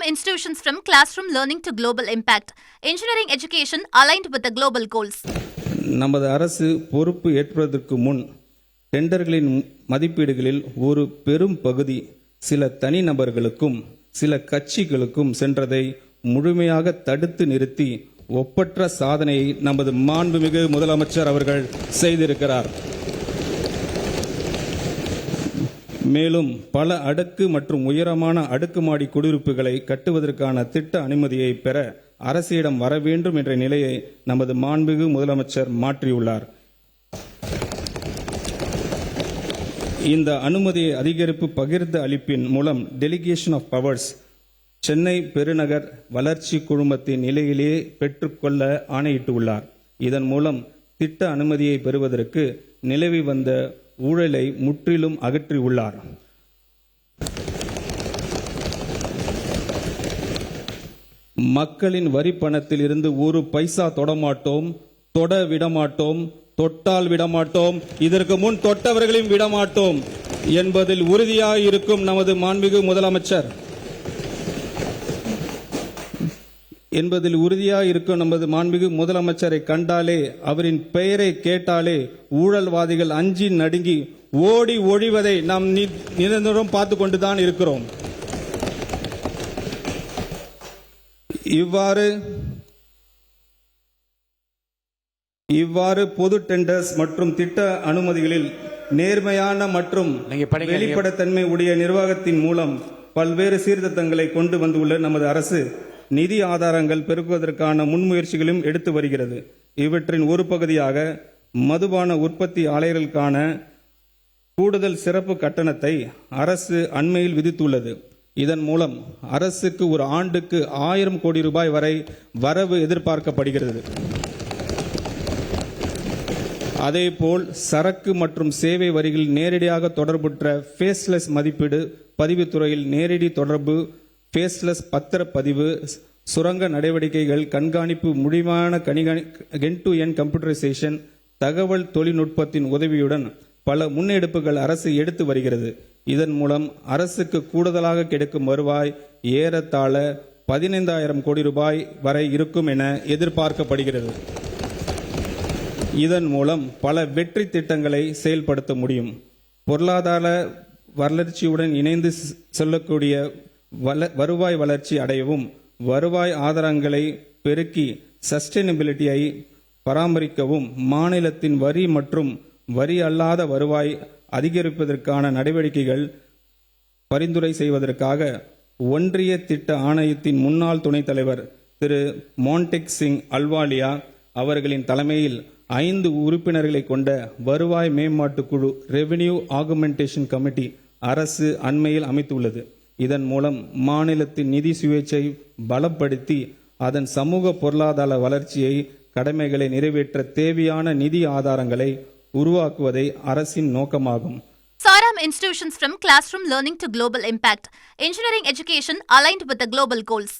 institutions from classroom learning to global impact. Engineering education aligned with the global goals. நமது அரசு பொறுப்பு ஏற்பதற்கு முன் டெண்டர்களின் மதிப்பீடுகளில் ஒரு பெரும் பகுதி சில தனிநபர்களுக்கும் சில கட்சிகளுக்கும் சென்றதை முழுமையாக தடுத்து நிறுத்தி ஒப்பற்ற சாதனையை நமது மாண்புமிகு முதலமைச்சர் அவர்கள் செய்திருக்கிறார். மேலும் பல அடுக்கு மற்றும் உயரமான அடுக்குமாடி குடியிருப்புகளை கட்டுவதற்கான திட்ட அனுமதியை பெற அரசிடம் வர வேண்டும் என்ற நிலையை நமது மாண்புமிகு முதலமைச்சர் மாற்றியுள்ளார். இந்த அனுமதியை அதிகரிப்பு பகிர்ந்து அளிப்பின் மூலம் டெலிகேஷன் ஆஃப் பவர்ஸ் சென்னை பெருநகர் வளர்ச்சி குழுமத்தின் நிலையிலேயே பெற்றுக்கொள்ள ஆணையிட்டுள்ளார். இதன் மூலம் திட்ட அனுமதியை பெறுவதற்கு நிலவி வந்த ஊழலை முற்றிலும் அகற்றியுள்ளார். மக்களின் வரி பணத்தில் இருந்து ஒரு பைசா தொடமாட்டோம், தொட விடமாட்டோம், தொட்டால் விடமாட்டோம், இதற்கு முன் தொட்டவர்களையும் விடமாட்டோம் என்பதில் உறுதியாக இருக்கும் நமது மாண்புமிகு முதலமைச்சர் நமது மாண்புமிகு முதலமைச்சரை கண்டாலே, அவரின் பெயரை கேட்டாலே ஊழல்வாதிகள் அஞ்சி நடுங்கி ஓடி ஒழிவதை நாம் நிரந்தரம் பார்த்து கொண்டுதான் இருக்கிறோம். இவ்வாறு பொது டெண்டர்ஸ் மற்றும் திட்ட அனுமதிகளில் நேர்மையான மற்றும் வெளிப்படைத்தன்மை உடைய நிர்வாகத்தின் மூலம் பல்வேறு சீர்திருத்தங்களை கொண்டு வந்துள்ள நமது அரசு நிதி ஆதாரங்கள் பெருக்குவதற்கான முன்முயற்சிகளும் எடுத்து வருகிறது. இவற்றின் ஒரு பகுதியாக மதுபான உற்பத்தி ஆலைகளுக்கான கூடுதல் சிறப்பு கட்டணத்தை அரசு அண்மையில் விதித்துள்ளது. இதன் மூலம் அரசுக்கு ஒரு ஆண்டுக்கு 1000 கோடி ரூபாய் வரை வரவு எதிர்பார்க்கப்படுகிறது. அதேபோல் சரக்கு மற்றும் சேவை வரிகளில் நேரடியாக தொடர்புற்ற ஃபேஸ்லெஸ் மதிப்பீடு பதிவுத்துறையில் நேரடி தொடர்பு, ஃபேஸ்லெஸ் பத்திரப்பதிவு, சுரங்க நடவடிக்கைகள் கண்காணிப்பு, முடிவான எண்ட் டு எண்ட் கம்ப்யூட்டரைசேஷன், தகவல் தொழில்நுட்பத்தின் உதவியுடன் பல முன்னெடுப்புகள் அரசு எடுத்து வருகிறது. இதன் மூலம் அரசுக்கு கூடுதலாக கிடைக்கும் வருவாய் ஏறத்தாழ 15,000 கோடி ரூபாய் வரை இருக்கும் என எதிர்பார்க்கப்படுகிறது. இதன் மூலம் பல வெற்றி திட்டங்களை செயல்படுத்த முடியும். பொருளாதார வளர்ச்சியுடன் இணைந்து செல்லக்கூடிய வருவாய் வளர்ச்சி அடையவும், வருவாய் ஆதாரங்களை பெருக்கி சஸ்டைனபிலிட்டியை பராமரிக்கவும், மாநிலத்தின் வரி மற்றும் வரி அல்லாத வருவாய் அதிகரிப்பதற்கான நடவடிக்கைகள் பரிந்துரை செய்வதற்காக ஒன்றிய திட்ட ஆணையத்தின் முன்னாள் துணைத் தலைவர் திரு மான்டெக் சிங் அல்வாலியா அவர்களின் தலைமையில் 5 உறுப்பினர்களை கொண்ட வருவாய் மேம்பாட்டு குழு ரெவென்யூ ஆகுமெண்டேஷன் கமிட்டி அரசு அண்மையில் அமைத்துள்ளது. இதன் மூலம் மாநிலத்தின் நிதி சுயேட்சை பலப்படுத்தி அதன் சமூக பொருளாதார வளர்ச்சியை கடமைகளை நிறைவேற்ற தேவையான நிதி ஆதாரங்களை உருவாக்குவதே அரசின் நோக்கமாகும். Saram institutions from classroom learning to global impact. Engineering education aligned with the global goals.